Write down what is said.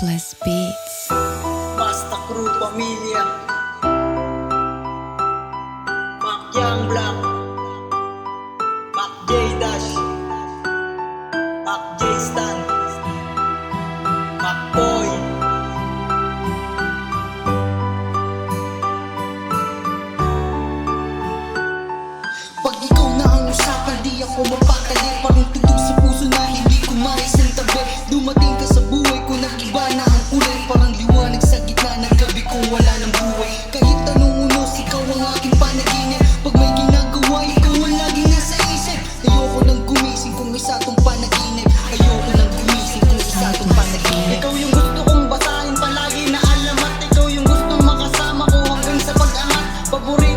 Hopeless Beats. Basta Crew Pamilya, Mac Young Black, Mac J Dash, Mac J Stan, Mac Boy. Pag ikaw na ang usapan, di ako mapakali. Parang tugtog sa puso na hindi ko maisintabi. Dumating ka sa buhay ko, nag-iba na ang kulay. Parang liwanag sa gitna ng gabi kung wala ng buhay. Kahit anong unos, ikaw ang aking panaginip. Pag may ginagawa, ikaw ang laging nasa isip. Ayoko nang gumising kung isa tong panaginip. Ayoko nang gumising kung isa tong panaginip. Ikaw yung gusto kong basahin palagi na alamat. Ikaw yung gusto makasama ko hanggang sa pag-angat. Paborito